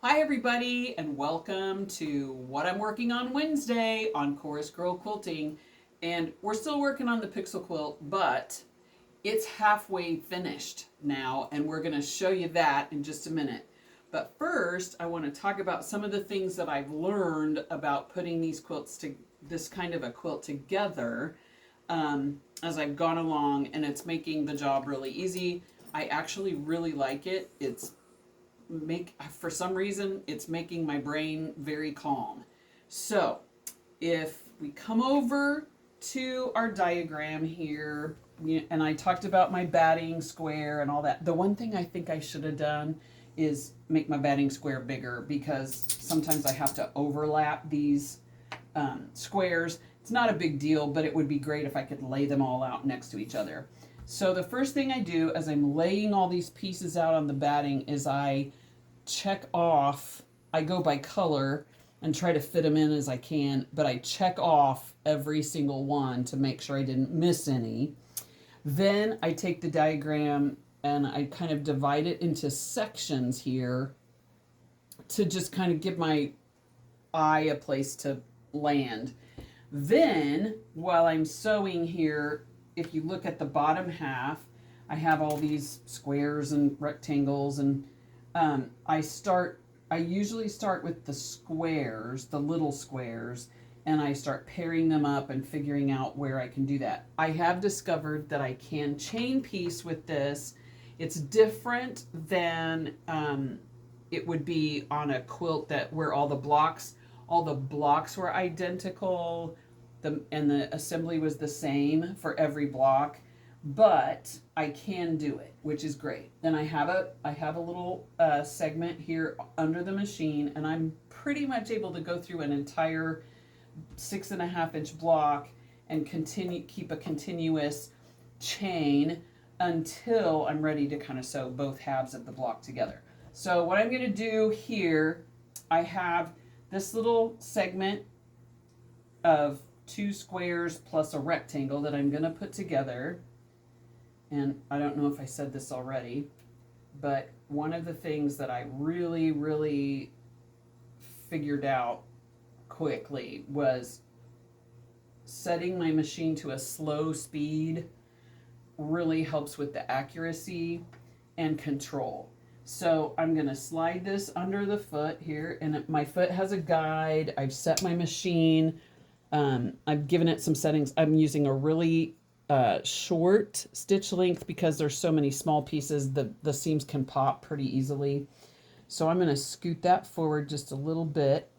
Hi everybody and welcome to what I'm working on Wednesday on Chorus Girl Quilting. And we're still working on the Pixel Quilt, but it's halfway finished now and we're going to show you that in just a minute. But first, I want to talk about some of the things that I've learned about putting these quilts to this kind of a quilt together as I've gone along, and it's making the job really easy. I actually really like it. For some reason it's making my brain very calm. So if we come over to our diagram here, and I talked about my batting square and all that. The one thing I think I should have done is make my batting square bigger, because sometimes I have to overlap these squares. It's not a big deal, but it would be great if I could lay them all out next to each other. So the first thing I do as I'm laying all these pieces out on the batting is I check off, I go by color and try to fit them in as I can, but I check off every single one to make sure I didn't miss any. Then I take the diagram and I kind of divide it into sections here to just kind of give my eye a place to land. Then, while I'm sewing here, if you look at the bottom half, I have all these squares and rectangles, and I usually start with the squares, the little squares, and I start pairing them up and figuring out where I can do that. I have discovered that I can chain piece with this. It's different than it would be on a quilt that where all the blocks were identical, and the assembly was the same for every block, but I can do it, which is great. Then I have a little segment here under the machine, and I'm pretty much able to go through an entire 6.5-inch block and keep a continuous chain until I'm ready to kind of sew both halves of the block together. So what I'm going to do here, I have this little segment of 2 squares plus a rectangle that I'm going to put together. And I don't know if I said this already, but one of the things that I really, really figured out quickly was setting my machine to a slow speed really helps with the accuracy and control. So I'm going to slide this under the foot here, and my foot has a guide. I've set my machine. I've given it some settings. I'm using a really short stitch length because there's so many small pieces. The seams can pop pretty easily. So I'm going to scoot that forward just a little bit.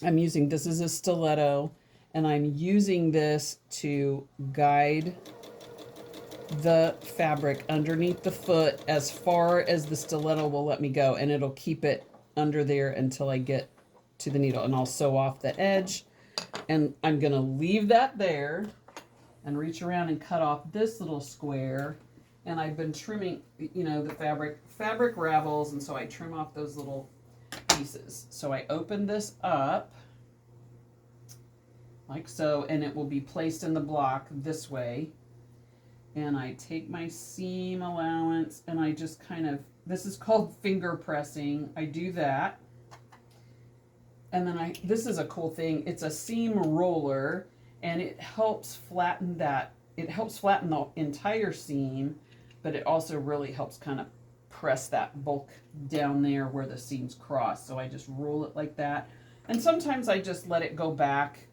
This is a stiletto, and I'm using this to guide the fabric underneath the foot as far as the stiletto will let me go, and it'll keep it under there until I get to the needle, and I'll sew off the edge, and I'm going to leave that there and reach around and cut off this little square. And I've been trimming, the fabric ravels, and so I trim off those little pieces. So I open this up like so, and it will be placed in the block this way. And I take my seam allowance and I just this is called finger pressing. I do that. And then this is a cool thing. It's a seam roller, and it helps flatten the entire seam, but it also really helps kind of press that bulk down there where the seams cross. So I just roll it like that. And sometimes I just let it go back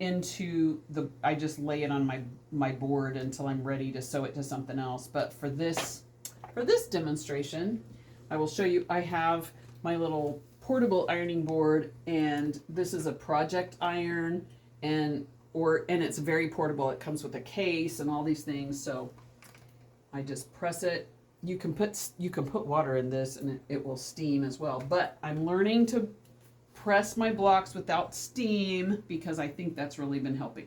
I just lay it on my board until I'm ready to sew it to something else. But for this demonstration, I will show you, I have my little portable ironing board, and this is a project iron, and it's very portable. It comes with a case and all these things. So I just press it. You can put water in this, and it will steam as well. But I'm learning to press my blocks without steam because I think that's really been helping.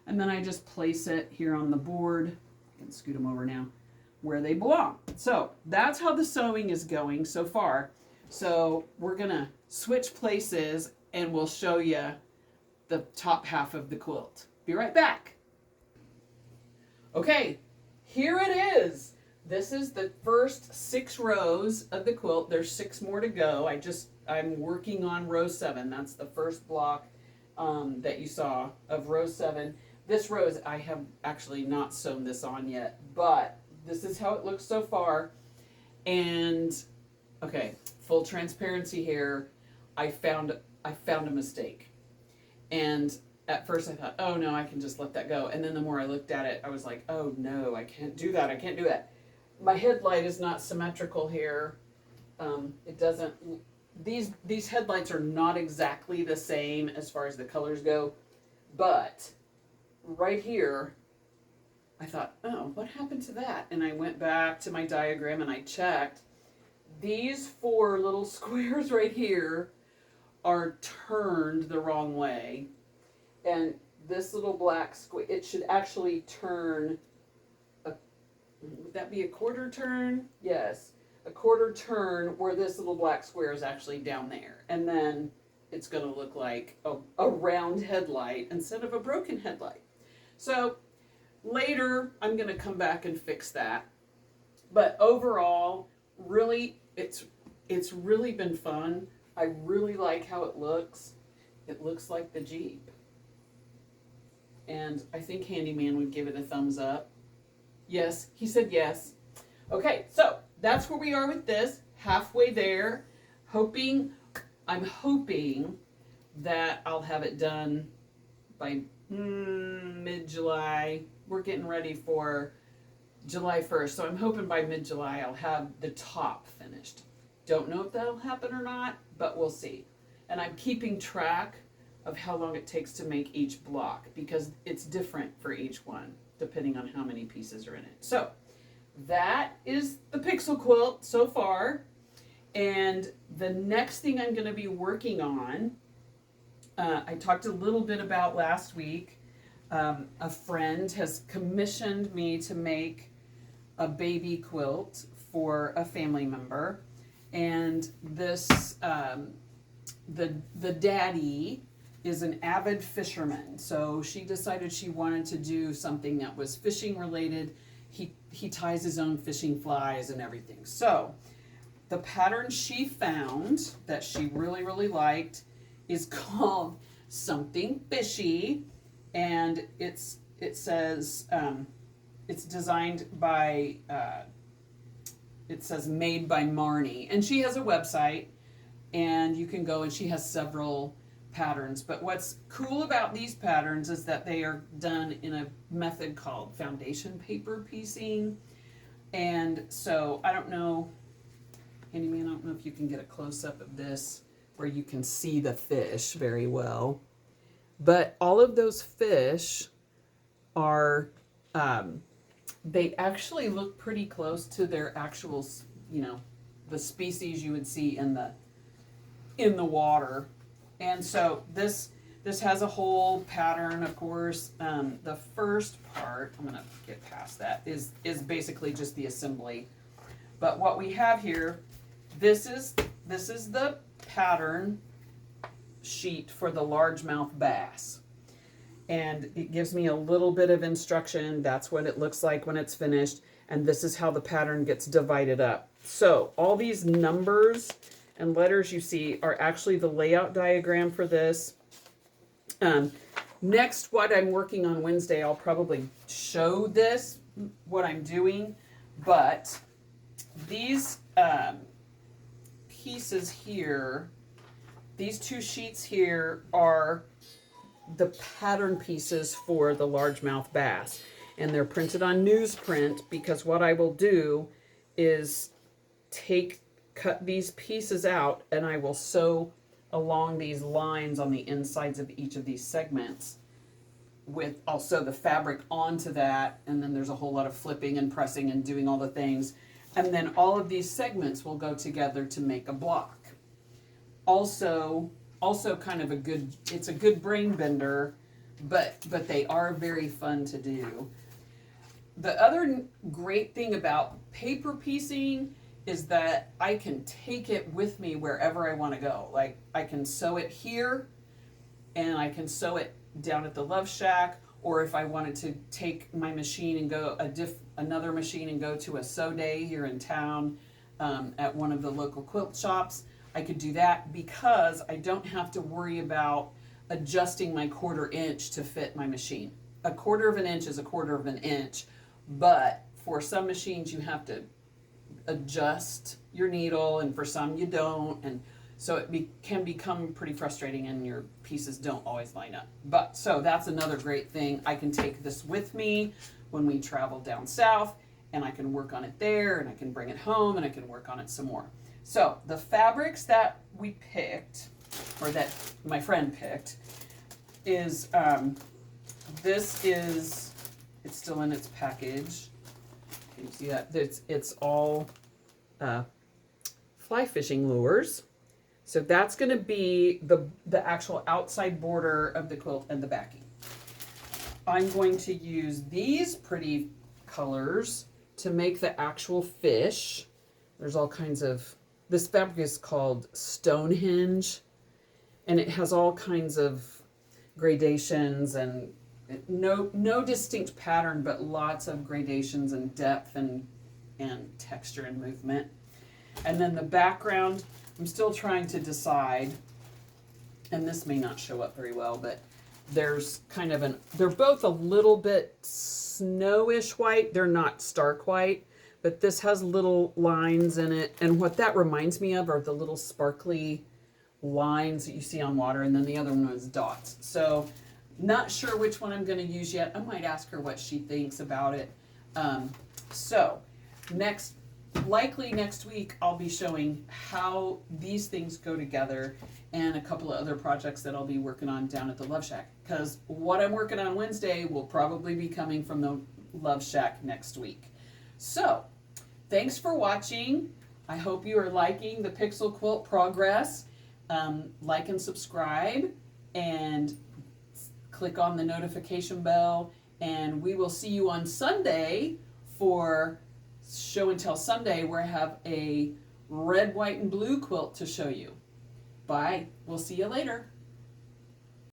And then I just place it here on the board. I can scoot them over now where they belong. So that's how the sewing is going so far. So we're gonna switch places and we'll show you the top half of the quilt. Be right back. Okay, here it is. This is the first 6 rows of the quilt. There's 6 more to go. I'm working on row 7. That's the first block that you saw of row 7. This row I have actually not sewn this on yet, but this is how it looks so far. And okay, full transparency here. I found a mistake. And at first I thought, oh no, I can just let that go. And then the more I looked at it, I was like, oh no, I can't do that. I can't do that. My headlight is not symmetrical here. It doesn't, these headlights are not exactly the same as far as the colors go, but right here, I thought, oh, what happened to that? And I went back to my diagram and I checked. These 4 little squares right here are turned the wrong way. And this little black square, it should actually turn, would that be a quarter turn? Yes, a quarter turn where this little black square is actually down there. And then it's going to look like a round headlight instead of a broken headlight. So later, I'm going to come back and fix that. But overall, really, it's really been fun. I really like how it looks. It looks like the Jeep. And I think Handyman would give it a thumbs up. Yes, he said yes. Okay, so that's where we are with this. Halfway there. I'm hoping that I'll have it done by mid-July. We're getting ready for July 1st, so I'm hoping by mid-July I'll have the top finished. Don't know if that'll happen or not, but we'll see. And I'm keeping track of how long it takes to make each block because it's different for each one depending on how many pieces are in it. So that is the Pixel Quilt so far. And the next thing I'm going to be working on, I talked a little bit about last week. A friend has commissioned me to make a baby quilt for a family member. And this, the daddy is an avid fisherman. So she decided she wanted to do something that was fishing related. He ties his own fishing flies and everything. So the pattern she found that she really, really liked is called Something Fishy. And it says, it's designed by, it says made by Marnie. And she has a website and you can go and she has several patterns. But what's cool about these patterns is that they are done in a method called foundation paper piecing. And so I don't know, Handyman, I don't know if you can get a close-up of this where you can see the fish very well. But all of those fish are, they actually look pretty close to their actual, the species you would see in the water. And so this has a whole pattern, of course. The first part, I'm going to get past that, is basically just the assembly. But what we have here, this is the pattern sheet for the largemouth bass. And it gives me a little bit of instruction. That's what it looks like when it's finished. And this is how the pattern gets divided up. So all these numbers and letters you see are actually the layout diagram for this. Next, what I'm working on Wednesday, I'll probably show this, what I'm doing. But these pieces here, these 2 sheets here are the pattern pieces for the largemouth bass. And they're printed on newsprint because what I will do is cut these pieces out and I will sew along these lines on the insides of each of these segments. I'll sew the fabric onto that, and then there's a whole lot of flipping and pressing and doing all the things. And then all of these segments will go together to make a block. Also kind of it's a good brain bender, but they are very fun to do. The other great thing about paper piecing is that I can take it with me wherever I want to go. Like I can sew it here and I can sew it down at the Love Shack, or if I wanted to take my machine and go another machine and go to a sew day here in town at one of the local quilt shops, I could do that because I don't have to worry about adjusting my 1/4 inch to fit my machine. A 1/4 inch is a 1/4 inch, but for some machines you have to adjust your needle, and for some you don't, and so it can become pretty frustrating, and your pieces don't always line up. But so that's another great thing. I can take this with me when we travel down south, and I can work on it there, and I can bring it home, and I can work on it some more. So the fabrics that we picked, or that my friend picked, is it's still in its package. Can you see that? It's all fly fishing lures. So that's going to be the actual outside border of the quilt and the backing. I'm going to use these pretty colors to make the actual fish. There's all kinds of, this fabric is called Stonehenge, and it has all kinds of gradations and no distinct pattern, but lots of gradations and depth and texture and movement. And then the background, I'm still trying to decide, and this may not show up very well, but there's kind of they're both a little bit snowish white. They're not stark white, but this has little lines in it. And what that reminds me of are the little sparkly lines that you see on water, and then the other one was dots. So not sure which one I'm going to use yet. I might ask her what she thinks about it. So likely next week, I'll be showing how these things go together and a couple of other projects that I'll be working on down at the Love Shack. Because what I'm working on Wednesday will probably be coming from the Love Shack next week. So, thanks for watching. I hope you are liking the Pixel Quilt progress. Like and subscribe, and click on the notification bell. And we will see you on Sunday for Show and Tell Sunday, where I have a red, white, and blue quilt to show you. Bye. We'll see you later.